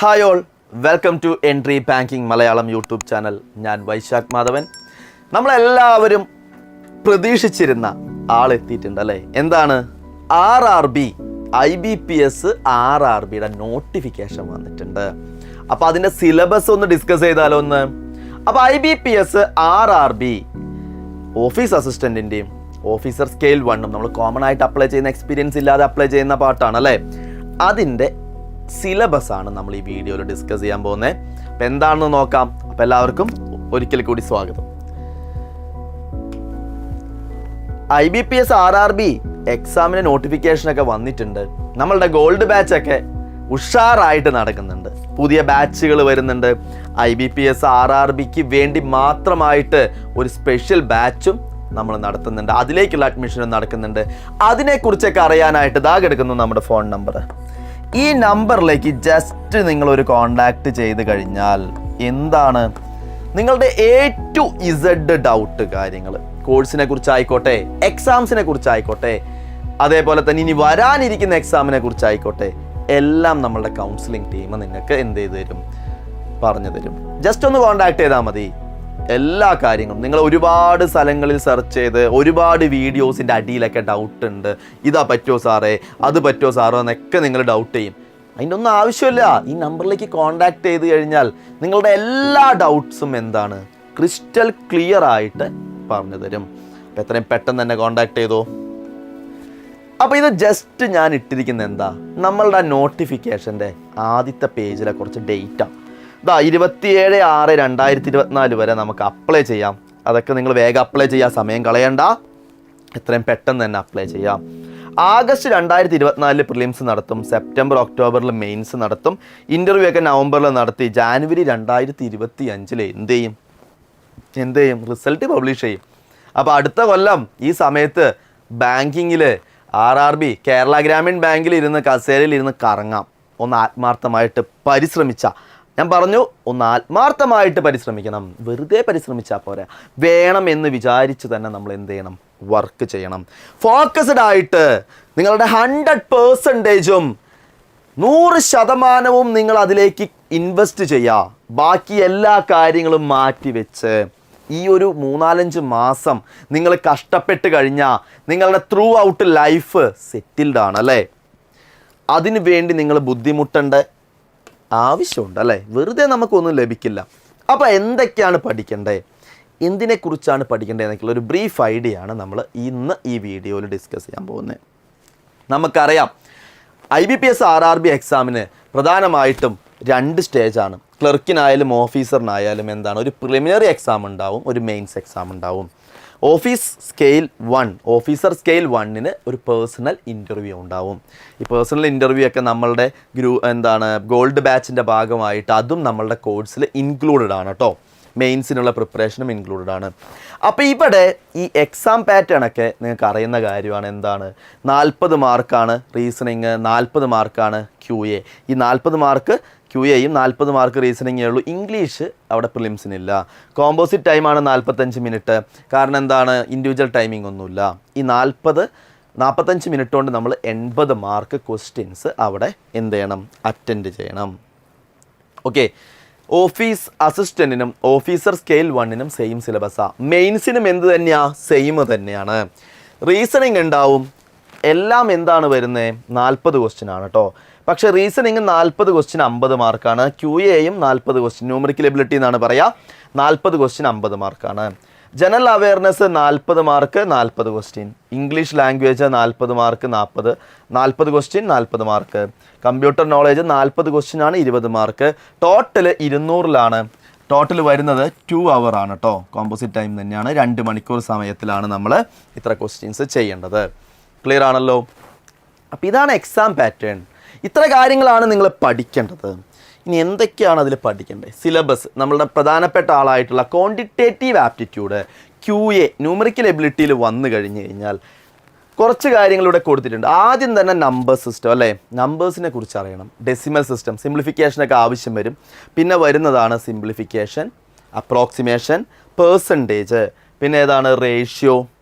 Hi all, welcome to entry banking Malayalam YouTube channel. ഞാൻ വൈശാഖ് മാധവൻ. നമ്മളെല്ലാവരും പ്രതീക്ഷിച്ചിരുന്ന ആളെത്തിയിട്ടുണ്ട് അല്ലേ? എന്താണ്? RRB IBPS RRBയുടെ നോട്ടിഫിക്കേഷൻ വന്നിട്ടുണ്ട്. അപ്പോൾ അതിൻ്റെ സിലബസ് ഒന്ന് ഡിസ്കസ് ചെയ്താലോ ഒന്ന്. അപ്പോൾ IBPS RRB ഓഫീസ് അസിസ്റ്റൻറ്റിൻ്റെയും ഓഫീസർ സ്കെയിൽ 1 നമ്മൾ കോമൺ ആയിട്ട് അപ്ലൈ ചെയ്യുന്ന എക്സ്പീരിയൻസ് ഇല്ലാതെ അപ്ലൈ ചെയ്യുന്ന പാർട്ടാണ് അല്ലേ? അതിൻ്റെ സിലബസ് ആണ് നമ്മൾ ഈ വീഡിയോയിൽ ഡിസ്കസ് ചെയ്യാൻ പോകുന്നത്. അപ്പം എന്താണെന്ന് നോക്കാം. അപ്പം എല്ലാവർക്കും ഒരിക്കൽ കൂടി സ്വാഗതം. IBPS RRB എക്സാമിന് നോട്ടിഫിക്കേഷനൊക്കെ വന്നിട്ടുണ്ട്. നമ്മളുടെ ഗോൾഡ് ബാച്ചൊക്കെ ഉഷാറായിട്ട് നടക്കുന്നുണ്ട്. പുതിയ ബാച്ചുകൾ വരുന്നുണ്ട്. IBPS RRBക്ക് വേണ്ടി മാത്രമായിട്ട് ഒരു സ്പെഷ്യൽ ബാച്ചും നമ്മൾ നടത്തുന്നുണ്ട്. അതിലേക്കുള്ള അഡ്മിഷനും നടക്കുന്നുണ്ട്. അതിനെക്കുറിച്ചൊക്കെ അറിയാനായിട്ട് കിടക്കുന്നു നമ്മുടെ ഫോൺ നമ്പർ. ഈ നമ്പറിലേക്ക് ജസ്റ്റ് നിങ്ങളൊരു കോണ്ടാക്ട് ചെയ്ത് കഴിഞ്ഞാൽ എന്താണ് നിങ്ങളുടെ A to Z ഡൗട്ട് കാര്യങ്ങൾ, കോഴ്സിനെ കുറിച്ചായിക്കോട്ടെ, എക്സാംസിനെ കുറിച്ചായിക്കോട്ടെ, അതേപോലെ തന്നെ ഇനി വരാനിരിക്കുന്ന എക്സാമിനെ കുറിച്ചായിക്കോട്ടെ, എല്ലാം നമ്മളുടെ കൗൺസിലിംഗ് ടീം നിങ്ങൾക്ക് എന്ത് ചെയ്ത് തരും, പറഞ്ഞു തരും. ജസ്റ്റ് ഒന്ന് കോണ്ടാക്ട് ചെയ്താൽ മതി. എല്ലാ കാര്യങ്ങളും നിങ്ങൾ ഒരുപാട് സ്ഥലങ്ങളിൽ സെർച്ച് ചെയ്ത് ഒരുപാട് വീഡിയോസിൻ്റെ അടിയിലൊക്കെ ഡൗട്ട് ഉണ്ട്. ഇതാ പറ്റുമോ സാറേ, അത് പറ്റുമോ സാറോ എന്നൊക്കെ നിങ്ങൾ ഡൗട്ട് ചെയ്യും. അതിൻ്റെ ഒന്നും ആവശ്യമില്ല. ഈ നമ്പറിലേക്ക് കോണ്ടാക്ട് ചെയ്ത് കഴിഞ്ഞാൽ നിങ്ങളുടെ എല്ലാ ഡൗട്ട്സും എന്താണ് ക്രിസ്റ്റൽ ക്ലിയർ ആയിട്ട് പറഞ്ഞു തരും. അപ്പോൾ എത്രയും പെട്ടെന്ന് തന്നെ കോണ്ടാക്ട് ചെയ്തോ. അപ്പോൾ ഇത് ജസ്റ്റ് ഞാൻ ഇട്ടിരിക്കുന്നത് എന്താ, നമ്മളുടെ നോട്ടിഫിക്കേഷൻ്റെ ആദ്യത്തെ പേജിലെ കുറച്ച് ഡേറ്റാണ്. 27/6/2024 വരെ നമുക്ക് അപ്ലൈ ചെയ്യാം. അതൊക്കെ നിങ്ങൾ വേഗം അപ്ലൈ ചെയ്യാം, സമയം കളയണ്ട, എത്രയും പെട്ടെന്ന് തന്നെ അപ്ലൈ ചെയ്യാം. ആഗസ്റ്റ് 2024 പ്രിലിംസ് നടത്തും. സെപ്റ്റംബർ ഒക്ടോബറിൽ മെയിൻസ് നടത്തും. ഇൻ്റർവ്യൂ ഒക്കെ നവംബറിൽ നടത്തി ജാനുവരി 2025 എന്ത് ചെയ്യും റിസൾട്ട് പബ്ലിഷ് ചെയ്യും. അപ്പോൾ അടുത്ത കൊല്ലം ഈ സമയത്ത് ബാങ്കിങ്ങിൽ RRB കേരള ഗ്രാമീൺ ബാങ്കിൽ ഇരുന്ന് കസേരയിൽ ഇരുന്ന് കറങ്ങാം. ഒന്ന് ആത്മാർത്ഥമായിട്ട് പരിശ്രമിച്ച, ഞാൻ പറഞ്ഞു ഒന്ന് ആത്മാർത്ഥമായിട്ട് പരിശ്രമിക്കണം. വെറുതെ പരിശ്രമിച്ചാൽ പോരാ, വേണം എന്ന് വിചാരിച്ച് തന്നെ നമ്മൾ എന്ത് ചെയ്യണം, വർക്ക് ചെയ്യണം. ഫോക്കസ്ഡ് ആയിട്ട് നിങ്ങളുടെ 100%ഉം 100% നിങ്ങൾ അതിലേക്ക് ഇൻവെസ്റ്റ് ചെയ്യുക. ബാക്കി എല്ലാ കാര്യങ്ങളും മാറ്റി വെച്ച് ഈ ഒരു 3-4 മാസം നിങ്ങൾ കഷ്ടപ്പെട്ട് കഴിഞ്ഞാൽ നിങ്ങളുടെ ത്രൂ ഔട്ട് ലൈഫ് സെറ്റിൽഡ് ആണ് അല്ലേ? അതിനു വേണ്ടി നിങ്ങൾ ബുദ്ധിമുട്ടേണ്ട ആവശ്യമുണ്ട് അല്ലേ? വെറുതെ നമുക്കൊന്നും ലഭിക്കില്ല. അപ്പോൾ എന്തൊക്കെയാണ് പഠിക്കേണ്ടത്, എന്തിനെക്കുറിച്ചാണ് പഠിക്കേണ്ടത് എന്നൊക്കെയുള്ള ഒരു ബ്രീഫ് ഐഡിയ ആണ് നമ്മൾ ഇന്ന് ഈ വീഡിയോയിൽ ഡിസ്കസ് ചെയ്യാൻ പോകുന്നത്. നമുക്കറിയാം IBPS RRB എക്സാമിന് പ്രധാനമായിട്ടും 2 സ്റ്റേജാണ്. ക്ലർക്കിനായാലും ഓഫീസറിനായാലും എന്താണ്, ഒരു പ്രിലിമിനറി എക്സാം ഉണ്ടാവും, ഒരു മെയിൻസ് എക്സാം ഉണ്ടാവും. ഓഫീസർ സ്കെയിൽ 1 ഒരു പേഴ്സണൽ ഇൻ്റർവ്യൂ ഉണ്ടാവും. ഈ പേഴ്സണൽ ഇൻ്റർവ്യൂ ഒക്കെ നമ്മളുടെ ഗോൾഡ് ബാച്ചിൻ്റെ ഭാഗമായിട്ട് അതും നമ്മളുടെ കോഴ്സിൽ ഇൻക്ലൂഡഡ് ആണ് കേട്ടോ. മെയിൻസിനുള്ള പ്രിപ്പറേഷനും ഇൻക്ലൂഡഡ് ആണ്. അപ്പോൾ ഇവിടെ ഈ എക്സാം പാറ്റേൺ ഒക്കെ നിങ്ങൾക്ക് അറിയുന്ന കാര്യമാണ്. എന്താണ്, 40 മാർക്കാണ് റീസണിങ്, 40 മാർക്കാണ് QA. ഈ 40 മാർക്ക് QAയും 40 മാർക്ക് റീസണിങ്ങേ ഉള്ളൂ. ഇംഗ്ലീഷ് അവിടെ പ്രിലിംസിനില്ല. കോമ്പോസിറ്റ് ടൈമാണ് 45 മിനിറ്റ്. കാരണം എന്താണ്, ഇൻഡിവിജ്വൽ ടൈമിംഗ് ഒന്നുമില്ല. ഈ 45 മിനിറ്റ് കൊണ്ട് നമ്മൾ 80 മാർക്ക് ക്വസ്റ്റ്യൻസ് അവിടെ എന്ത് ചെയ്യണം, അറ്റൻഡ് ചെയ്യണം. ഓക്കെ, ഓഫീസ് അസിസ്റ്റൻറ്റിനും ഓഫീസർ സ്കെയിൽ 1 സെയിം സിലബസാണ്. മെയിൻസിനും എന്ത് തന്നെയാണ്, സെയിം തന്നെയാണ്. റീസണിങ് ഉണ്ടാവും. എല്ലാം എന്താണ് വരുന്നത്, 40 ക്വസ്റ്റ്യൻ ആണ് കേട്ടോ. പക്ഷേ റീസണിങ് 40 ക്വസ്റ്റ്യൻ 50 മാർക്കാണ്. QAയും 40 ക്വസ്റ്റ്യൻ, ന്യൂമറിക്കൽ എബിലിറ്റി എന്നാണ് പറയുക. 40 ക്വസ്റ്റ്യൻ 50 മാർക്കാണ്. General awareness 40 mark 40 question. English language 40 mark 40 question 40 mark. Computer knowledge 40 question ആണ് 20 മാർക്ക്. ടോട്ടൽ 200 ടോട്ടൽ വരുന്നത് 2 hour ആണ് കേട്ടോ. കോമ്പോസിറ്റ് ടൈം തന്നെയാണ്. 2 മണിക്കൂർ സമയത്തിലാണ് നമ്മൾ ഇത്ര ക്വസ്റ്റ്യൻസ് ചെയ്യേണ്ടത്. ക്ലിയർ ആണല്ലോ? അപ്പോൾ ഇതാണ് എക്സാം പാറ്റേൺ. ഇത്ര കാര്യങ്ങളാണ് നിങ്ങൾ പഠിക്കേണ്ടത്. ഇനി എന്തൊക്കെയാണ് അതിൽ പഠിക്കേണ്ടത്? സിലബസ്, നമ്മളുടെ പ്രധാനപ്പെട്ട ആളായിട്ടുള്ള ക്വാണ്ടിറ്റേറ്റീവ് ആപ്റ്റിറ്റ്യൂഡ് QA ന്യൂമറിക്കൽ എബിലിറ്റിയിൽ വന്നു കഴിഞ്ഞ് കഴിഞ്ഞാൽ കുറച്ച് കാര്യങ്ങളിവിടെ കൊടുത്തിട്ടുണ്ട്. ആദ്യം തന്നെ നമ്പർ സിസ്റ്റം അല്ലേ? നമ്പേഴ്സിനെ കുറിച്ച് അറിയണം. ഡെസിമൽ സിസ്റ്റം, സിംപ്ലിഫിക്കേഷനൊക്കെ ആവശ്യം വരും. പിന്നെ വരുന്നതാണ് സിംപ്ലിഫിക്കേഷൻ, അപ്രോക്സിമേഷൻ, പേഴ്സൻറ്റേജ്, പിന്നെ ഏതാണ് റേഷ്യോ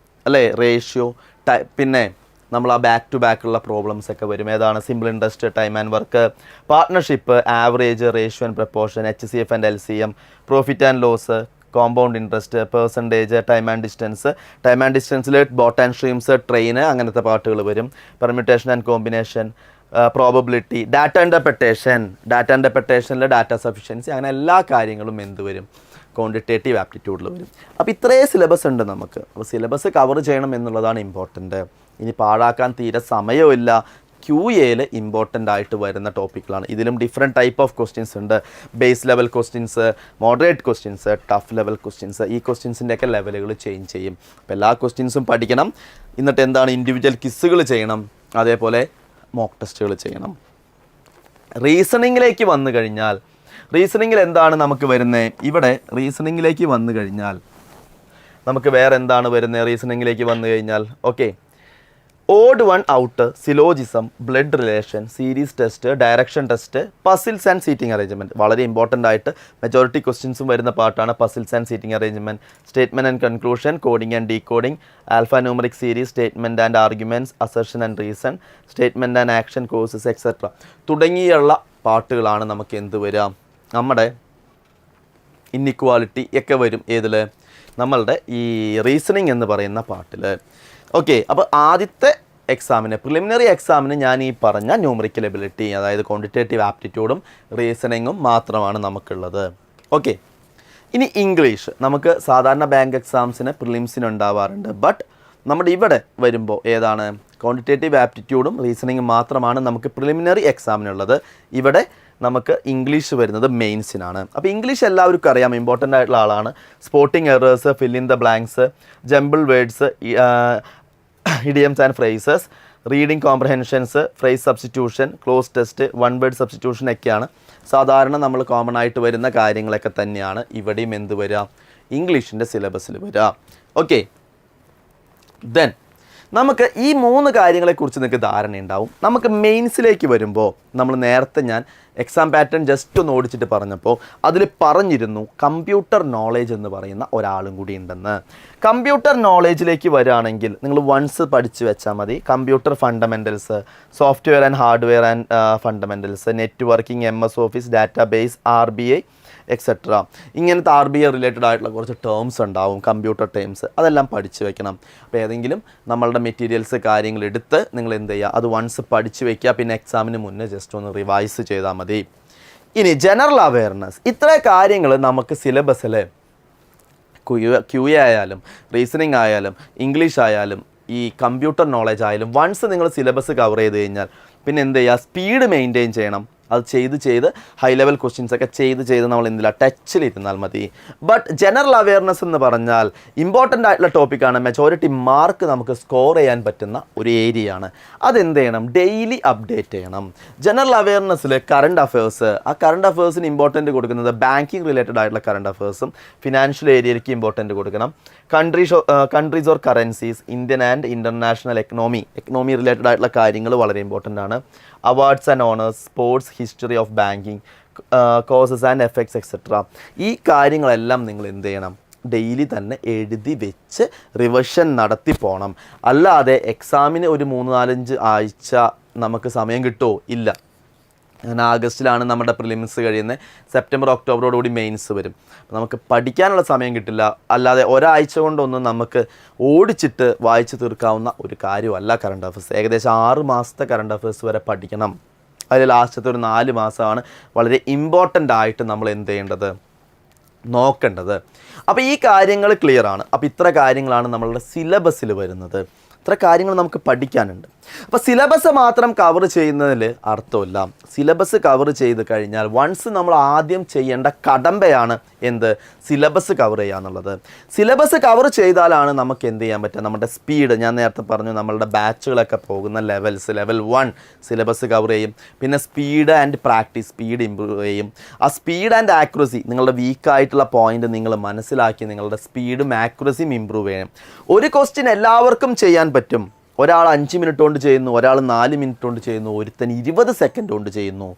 അല്ലേ? റേഷ്യോ, പിന്നെ നമ്മൾ ആ ബാക്ക് ടു ബാക്ക് ഉള്ള പ്രോബ്ലംസ് ഒക്കെ വരും. ഏതാണ്? Simple interest, time and work, partnership, average, ratio and proportion, HCF and LCM, profit and loss, compound interest, percentage, time and ഡിസ്റ്റൻസിൽ ബോട്ട് ആൻഡ് സ്ട്രീംസ്, ട്രെയിൻ, അങ്ങനത്തെ പാർട്ടുകൾ വരും. Permutation and combination, probability, data ഇൻ്റർപ്രിട്ടേഷനിൽ data sufficiency, അങ്ങനെ എല്ലാ കാര്യങ്ങളും എന്ത് വരും? ക്വാണ്ടിറ്റേറ്റീവ് ആപ്റ്റിറ്റ്യൂഡിൽ വരും. അപ്പോൾ ഇത്രയും സിലബസ് ഉണ്ട് നമുക്ക്. അപ്പോൾ സിലബസ് കവർ ചെയ്യണം എന്നുള്ളതാണ് ഇമ്പോർട്ടൻറ്റ്. ഇനി പാഴാക്കാൻ തീരെ സമയമില്ല. QAയിൽ ഇമ്പോർട്ടൻ്റ് ആയിട്ട് വരുന്ന ടോപ്പിക്കുകളാണ്. ഇതിലും ഡിഫറെൻറ്റ് ടൈപ്പ് ഓഫ് ക്വസ്റ്റ്യൻസ് ഉണ്ട്. Base level questions, moderate questions, tough level questions. ഈ ക്വസ്റ്റ്യൻസിൻ്റെയൊക്കെ ലെവലുകൾ ചേഞ്ച് ചെയ്യും. അപ്പോൾ എല്ലാ ക്വസ്റ്റ്യൻസും പഠിക്കണം. എന്നിട്ട് എന്താണ്? ഇൻഡിവിജ്വൽ ക്വിസുകൾ ചെയ്യണം, അതേപോലെ മോക്ക് ടെസ്റ്റുകൾ ചെയ്യണം. റീസണിങ്ങിലേക്ക് വന്നു കഴിഞ്ഞാൽ, റീസണിങ്ങിൽ എന്താണ് നമുക്ക് വരുന്നത്? ഇവിടെ റീസണിങ്ങിലേക്ക് വന്നു കഴിഞ്ഞാൽ നമുക്ക് വേറെ എന്താണ് വരുന്നത്? റീസണിങ്ങിലേക്ക് വന്നു കഴിഞ്ഞാൽ okay, odd one out, syllogism, blood relation, series test, direction test, puzzles and seating arrangement. വളരെ ഇമ്പോർട്ടൻ്റ് ആയിട്ട് മെജോറിറ്റി ക്വസ്റ്റ്യൻസും വരുന്ന പാർട്ടാണ് puzzles and seating arrangement. Statement and conclusion, coding and decoding, alpha numeric series, statement and arguments, assertion and reason, statement and action courses etcetera തുടങ്ങിയുള്ള പാർട്ടുകളാണ് നമുക്ക് എന്ത് വരിക? നമ്മുടെ ഇന്നിക്വാലിറ്റി ഒക്കെ വരും. ഏതിൽ? നമ്മളുടെ ഈ റീസണിങ് എന്ന് പറയുന്ന പാർട്ടിൽ. ഓക്കെ, അപ്പോൾ ആദ്യത്തെ എക്സാമിന്, പ്രിലിമിനറി എക്സാമിന് ഞാൻ ഈ പറഞ്ഞ ന്യൂമറിക്കൽ എബിലിറ്റി, അതായത് ക്വാണ്ടിറ്റേറ്റീവ് ആപ്റ്റിറ്റ്യൂഡും റീസണിങ്ങും മാത്രമാണ് നമുക്കുള്ളത്. ഓക്കെ, ഇനി ഇംഗ്ലീഷ് നമുക്ക് സാധാരണ ബാങ്ക് എക്സാംസിന് പ്രിലിംസിന് ഉണ്ടാവാറുണ്ട്. ബട്ട് നമ്മുടെ ഇവിടെ വരുമ്പോൾ ഏതാണ്? ക്വാണ്ടിറ്റേറ്റീവ് ആപ്റ്റിറ്റ്യൂഡും റീസണിങ്ങും മാത്രമാണ് നമുക്ക് പ്രിലിമിനറി എക്സാമിനുള്ളത്. ഇവിടെ നമുക്ക് ഇംഗ്ലീഷ് വരുന്നത് മെയിൻസിനാണ്. അപ്പോൾ ഇംഗ്ലീഷ് എല്ലാവർക്കും അറിയാം, ഇമ്പോർട്ടൻ്റ് ആയിട്ടുള്ള ആളാണ്. Spotting errors, fill in the blanks, jumble words, idioms and phrases, reading comprehensions, phrase substitution, cloze test, one word substitution ഒക്കെയാണ് സാധാരണ നമ്മൾ കോമൺ ആയിട്ട് വരുന്ന കാര്യങ്ങളൊക്കെ തന്നെയാണ് ഇവിടെയും എന്ത് വരിക? ഇംഗ്ലീഷിൻ്റെ സിലബസിൽ വരിക. ഓക്കെ, ദെൻ നമുക്ക് ഈ 3 കാര്യങ്ങളെക്കുറിച്ച് നിങ്ങൾക്ക് ധാരണയുണ്ടാവും. നമുക്ക് മെയിൻസിലേക്ക് വരുമ്പോൾ നമ്മൾ നേരത്തെ ഞാൻ എക്സാം പാറ്റേൺ ജസ്റ്റ് ഒന്ന് ഓടിച്ചിട്ട് പറഞ്ഞപ്പോൾ അതിൽ പറഞ്ഞിരുന്നു കമ്പ്യൂട്ടർ നോളേജ് എന്ന് പറയുന്ന ഒരാളും കൂടി ഉണ്ടെന്ന്. കമ്പ്യൂട്ടർ നോളേജിലേക്ക് വരികയാണെങ്കിൽ നിങ്ങൾ വൺസ് പഠിച്ചു വെച്ചാൽ മതി. Computer fundamentals, software and hardware and fundamentals, networking, MS office, database, RBI etcetera. ഇങ്ങനത്തെ RBI റിലേറ്റഡ് ആയിട്ടുള്ള കുറച്ച് ടേംസ് ഉണ്ടാവും, കമ്പ്യൂട്ടർ ടേംസ്, അതെല്ലാം പഠിച്ചു വെക്കണം. അപ്പോൾ ഏതെങ്കിലും നമ്മളുടെ മെറ്റീരിയൽസ് കാര്യങ്ങൾ എടുത്ത് നിങ്ങൾ എന്ത് ചെയ്യുക? അത് വൺസ് പഠിച്ചു വയ്ക്കുക. പിന്നെ എക്സാമിന് മുന്നേ ജസ്റ്റ് ഒന്ന് റിവൈസ് ചെയ്താൽ മതി. ഇനി ജനറൽ അവെയർനെസ്, ഇത്ര കാര്യങ്ങൾ നമുക്ക് സിലബസിൽ QA ആയാലും റീസണിങ് ആയാലും ഇംഗ്ലീഷ് ആയാലും ഈ കമ്പ്യൂട്ടർ നോളജ് ആയാലും വൺസ് നിങ്ങൾ സിലബസ് കവർ ചെയ്ത് കഴിഞ്ഞാൽ പിന്നെ എന്ത് ചെയ്യുക? സ്പീഡ് മെയിൻറ്റെയിൻ ചെയ്യണം. അത് ചെയ്ത് ഹൈ ലെവൽ ക്വസ്റ്റ്യൻസ് ഒക്കെ ചെയ്ത് നമ്മൾ എന്തില്ല ടച്ചിലിരുന്നാൽ മതി. ബട്ട് ജനറൽ അവെയർനെസ് എന്ന് പറഞ്ഞാൽ ഇമ്പോർട്ടൻ്റ് ആയിട്ടുള്ള ടോപ്പിക്കാണ്. മെജോറിറ്റി മാർക്ക് നമുക്ക് സ്കോർ ചെയ്യാൻ പറ്റുന്ന ഒരു ഏരിയയാണ്. അതെന്ത് ചെയ്യണം? ഡെയിലി അപ്ഡേറ്റ് ചെയ്യണം. ജനറൽ അവെയർനെസ്സിൽ കറണ്ട് അഫയേഴ്സ്, ആ കറണ്ട് അഫയേഴ്സിന് ഇമ്പോർട്ടൻറ്റ് കൊടുക്കുന്നത് ബാങ്കിങ് റിലേറ്റഡ് ആയിട്ടുള്ള കറണ്ട് അഫയേഴ്സും ഫിനാൻഷ്യൽ ഏരിയയിലേക്ക് ഇമ്പോർട്ടൻറ്റ് കൊടുക്കണം. Countries or currencies, Indian and international economy related ആയിട്ടുള്ള കാര്യങ്ങൾ വളരെ ഇമ്പോർട്ടൻ്റ് ആണ്. Awards and honours, sports, history of banking, causes and effects etcetera. ഈ കാര്യങ്ങളെല്ലാം നിങ്ങൾ എന്ത് ചെയ്യണം? ഡെയിലി തന്നെ എഴുതി വെച്ച് റിവിഷൻ നടത്തി പോകണം. അല്ലാതെ എക്സാമിന് ഒരു 3-4 ആഴ്ച നമുക്ക് സമയം കിട്ടുമോ? ഇല്ല. ആഗസ്റ്റിലാണ് നമ്മുടെ പ്രിലിംസ് കഴിയുന്നത്. സെപ്റ്റംബർ ഒക്ടോബറോടുകൂടി മെയിൻസ് വരും. നമുക്ക് പഠിക്കാനുള്ള സമയം കിട്ടില്ല. അല്ലാതെ ഒരാഴ്ച കൊണ്ടൊന്നും നമുക്ക് ഓടിച്ചിട്ട് വായിച്ച് തീർക്കാവുന്ന ഒരു കാര്യമല്ല കറണ്ട് അഫയേഴ്സ്. ഏകദേശം 6 മാസത്തെ കറണ്ട് അഫയേഴ്സ് വരെ പഠിക്കണം. അതിൽ ലാസ്റ്റത്തെ ഒരു 4 മാസമാണ് വളരെ ഇമ്പോർട്ടൻ്റ് ആയിട്ട് നമ്മൾ എന്ത് ചെയ്യേണ്ടത്? നോക്കേണ്ടത്. അപ്പോൾ ഈ കാര്യങ്ങൾ ക്ലിയർ ആണ്. അപ്പോൾ ഇത്ര കാര്യങ്ങളാണ് നമ്മളുടെ സിലബസിൽ വരുന്നത്. ഇത്ര കാര്യങ്ങൾ നമുക്ക് പഠിക്കാനുണ്ട്. അപ്പോൾ സിലബസ് മാത്രം കവർ ചെയ്യുന്നതിൽ അർത്ഥമില്ല. സിലബസ് കവർ ചെയ്ത് കഴിഞ്ഞാൽ വൺസ് നമ്മൾ ആദ്യം ചെയ്യേണ്ട കടമ്പയാണ് എന്ത്? സിലബസ് കവർ ചെയ്യുക എന്നുള്ളത്. സിലബസ് കവർ ചെയ്താലാണ് നമുക്ക് എന്ത് ചെയ്യാൻ പറ്റുക? നമ്മുടെ സ്പീഡ്, ഞാൻ നേരത്തെ പറഞ്ഞു നമ്മളുടെ ബാച്ചുകളൊക്കെ പോകുന്ന ലെവൽസ്, ലെവൽ 1 സിലബസ് കവർ ചെയ്യും. പിന്നെ speed and practice, speed improve ചെയ്യും. ആ സ്പീഡ് ആൻഡ് ആക്യുറസി, നിങ്ങളുടെ വീക്കായിട്ടുള്ള പോയിന്റ് നിങ്ങൾ മനസ്സിലാക്കി നിങ്ങളുടെ സ്പീഡും ആക്യുറസിയും ഇമ്പ്രൂവ് ചെയ്യണം. ഒരു ക്വസ്റ്റ്യൻ എല്ലാവർക്കും ചെയ്യാൻ പറ്റും. ഒരാൾ 5 മിനിറ്റ് കൊണ്ട് ചെയ്യുന്നു, ഒരാൾ 4 മിനിറ്റ് കൊണ്ട് ചെയ്യുന്നു, ഒരുത്തൻ 20 സെക്കൻഡ് കൊണ്ട് ചെയ്യുന്നു.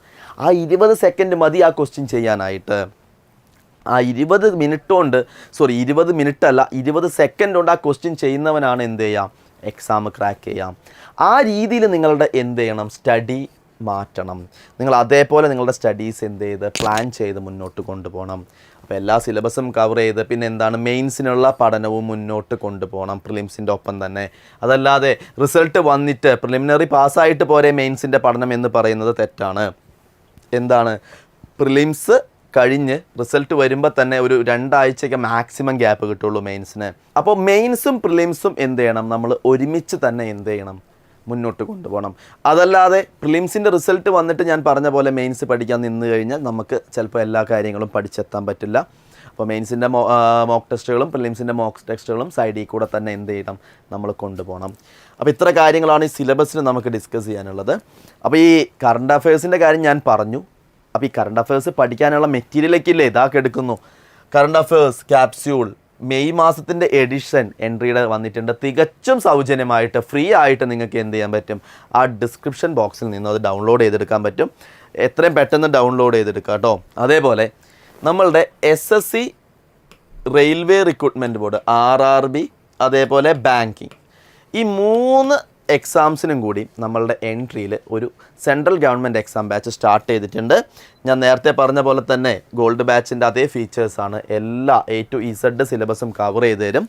ആ 20 സെക്കൻഡ് മതി ആ ക്വസ്റ്റ്യൻ ചെയ്യാനായിട്ട്. ആ 20 മിനിറ്റ് കൊണ്ട് 20 മിനിറ്റ് അല്ല 20 സെക്കൻഡ് കൊണ്ട് ആ ക്വസ്റ്റ്യൻ ചെയ്യുന്നവനാണ് എന്ത് ചെയ്യുക? എക്സാം ക്രാക്ക് ചെയ്യാം. ആ രീതിയിൽ നിങ്ങളുടെ എന്ത് ചെയ്യണം, സ്റ്റഡി മാറ്റണം. നിങ്ങൾ അതേപോലെ നിങ്ങളുടെ സ്റ്റഡീസ് എന്ത് ചെയ്ത് പ്ലാൻ ചെയ്ത് മുന്നോട്ട് കൊണ്ടുപോകണം. അപ്പോൾ എല്ലാ സിലബസും കവർ ചെയ്ത് പിന്നെ എന്താണ് മെയിൻസിനുള്ള പഠനവും മുന്നോട്ട് കൊണ്ടുപോകണം പ്രിലിംസിൻ്റെ ഒപ്പം തന്നെ. അതല്ലാതെ റിസൾട്ട് വന്നിട്ട് പ്രിലിമിനറി പാസ്സായിട്ട് പോരെ മെയിൻസിൻ്റെ പഠനം എന്ന് പറയുന്നത് തെറ്റാണ്. എന്താണ്, പ്രിലിംസ് കഴിഞ്ഞ് റിസൾട്ട് വരുമ്പോൾ തന്നെ ഒരു 2 ആഴ്ചയ്ക്ക് മാക്സിമം ഗ്യാപ്പ് കിട്ടുള്ളൂ മെയിൻസിന്. അപ്പോൾ മെയിൻസും പ്രിലിംസും എന്ത് ചെയ്യണം, നമ്മൾ ഒരുമിച്ച് തന്നെ എന്ത് ചെയ്യണം, മുന്നോട്ട് കൊണ്ടുപോകണം. അതല്ലാതെ പ്രിലിംസിൻ്റെ റിസൾട്ട് വന്നിട്ട് ഞാൻ പറഞ്ഞ പോലെ മെയിൻസ് പഠിക്കാൻ നിന്ന് കഴിഞ്ഞാൽ നമുക്ക് ചിലപ്പോൾ എല്ലാ കാര്യങ്ങളും പഠിച്ചെത്താൻ പറ്റില്ല. അപ്പോൾ മെയിൻസിൻ്റെ മോക്ക് ടെസ്റ്റുകളും പ്രിലിംസിൻ്റെ മോക്ക് ടെസ്റ്റുകളും സൈഡിൽ കൂടെ തന്നെ എന്ത് ചെയ്യണം, നമ്മൾ കൊണ്ടുപോകണം. അപ്പോൾ ഇത്ര കാര്യങ്ങളാണ് ഈ സിലബസിന് നമുക്ക് ഡിസ്കസ് ചെയ്യാനുള്ളത്. അപ്പോൾ ഈ കറണ്ട് അഫയേഴ്സിൻ്റെ കാര്യം ഞാൻ പറഞ്ഞു. അപ്പോൾ ഈ കറണ്ട് അഫയേഴ്സ് പഠിക്കാനുള്ള മെറ്റീരിയലൊക്കെ ഇല്ലേ, ഇതാക്കി എടുക്കുന്നു. കറണ്ട് അഫയേഴ്സ് ക്യാപ്സ്യൂൾ മെയ് മാസത്തിൻ്റെ എഡിഷൻ എൻട്രിയുടെ വന്നിട്ടുണ്ട്. തികച്ചും സൗജന്യമായിട്ട് ഫ്രീ ആയിട്ട് നിങ്ങൾക്ക് എന്ത് ചെയ്യാൻ പറ്റും, ആ ഡിസ്ക്രിപ്ഷൻ ബോക്സിൽ നിന്ന് അത് ഡൗൺലോഡ് ചെയ്തെടുക്കാൻ പറ്റും. എത്രയും പെട്ടെന്ന് ഡൗൺലോഡ് ചെയ്തെടുക്കുക കേട്ടോ. അതേപോലെ നമ്മളുടെ SSC railway recruitment board, RRB, അതേപോലെ ബാങ്കിങ്, ഈ 3 എക്സാംസിനും കൂടി നമ്മളുടെ എൻട്രിയിൽ ഒരു central government exam batch start ചെയ്തിട്ടുണ്ട്. ഞാൻ നേരത്തെ പറഞ്ഞ പോലെ തന്നെ ഗോൾഡ് ബാച്ചിൻ്റെ അതേ ഫീച്ചേഴ്സാണ്. എല്ലാ A to Z സിലബസും കവർ ചെയ്ത് തരും.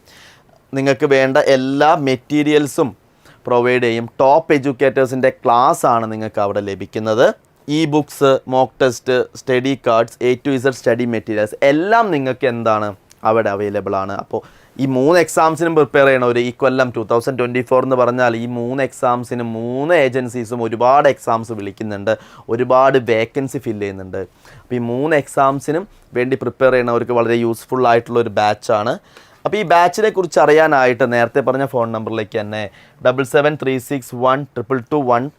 നിങ്ങൾക്ക് വേണ്ട എല്ലാ മെറ്റീരിയൽസും പ്രൊവൈഡ് ചെയ്യും. ടോപ്പ് എഡ്യൂക്കേറ്റേഴ്സിൻ്റെ ക്ലാസ് ആണ് നിങ്ങൾക്ക് അവിടെ ലഭിക്കുന്നത്. Books, mock test, study cards, A to Z study materials എല്ലാം നിങ്ങൾക്ക് എന്താണ് അവിടെ അവൈലബിൾ ആണ്. അപ്പോൾ ഈ 3 എക്സാംസിനും പ്രിപ്പയർ ചെയ്യണവർ ഈ കൊല്ലം 2024 എന്ന് പറഞ്ഞാൽ ഈ 3 എക്സാംസിനും 3 ഏജൻസീസും ഒരുപാട് എക്സാംസ് വിളിക്കുന്നുണ്ട്, ഒരുപാട് വേക്കൻസി ഫില്ല് ചെയ്യുന്നുണ്ട്. അപ്പോൾ ഈ 3 എക്സാംസിനും വേണ്ടി പ്രിപ്പയർ ചെയ്യണവർക്ക് വളരെ യൂസ്ഫുൾ ആയിട്ടുള്ള ഒരു ബാച്ചാണ്. അപ്പോൾ ഈ ബാച്ചിനെ കുറിച്ച് അറിയാനായിട്ട് നേരത്തെ പറഞ്ഞ ഫോൺ നമ്പറിലേക്ക് തന്നെ 7736122215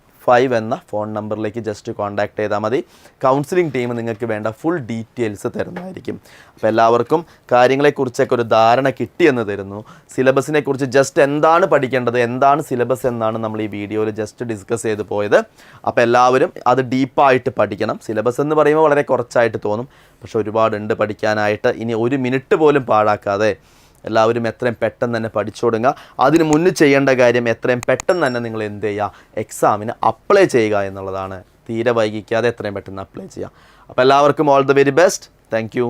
എന്ന ഫോൺ നമ്പറിലേക്ക് ജസ്റ്റ് കോൺടാക്ട് ചെയ്താൽ മതി. കൗൺസിലിംഗ് ടീം നിങ്ങൾക്ക് വേണ്ട ഫുൾ ഡീറ്റെയിൽസ് തരുന്നതായിരിക്കും. അപ്പോൾ എല്ലാവർക്കും കാര്യങ്ങളെക്കുറിച്ചൊക്കെ ഒരു ധാരണ കിട്ടിയെന്ന് തരുന്നു. സിലബസിനെ കുറിച്ച് ജസ്റ്റ് എന്താണ് പഠിക്കേണ്ടത്, എന്താണ് സിലബസ് എന്നാണ് നമ്മൾ ഈ വീഡിയോയിൽ ജസ്റ്റ് ഡിസ്കസ് ചെയ്ത് പോയത്. അപ്പോൾ എല്ലാവരും അത് ഡീപ്പായിട്ട് പഠിക്കണം. സിലബസ് എന്ന് പറയുമ്പോൾ വളരെ കുറച്ചായിട്ട് തോന്നും, പക്ഷെ ഒരുപാടുണ്ട് പഠിക്കാനായിട്ട്. ഇനി 1 മിനിറ്റ് പോലും പാഴാക്കാതെ എല്ലാവരും എത്രയും പെട്ടെന്ന് തന്നെ പഠിച്ചു തുടങ്ങുക. അതിന് മുന്നിൽ ചെയ്യേണ്ട കാര്യം എത്രയും പെട്ടെന്ന് തന്നെ നിങ്ങൾ എന്ത് ചെയ്യുക, എക്സാമിന് അപ്ലൈ ചെയ്യുക എന്നുള്ളതാണ്. തീരെ വൈകിക്കാതെ എത്രയും പെട്ടെന്ന് അപ്ലൈ ചെയ്യുക. അപ്പോൾ എല്ലാവർക്കും all the very best. Thank you.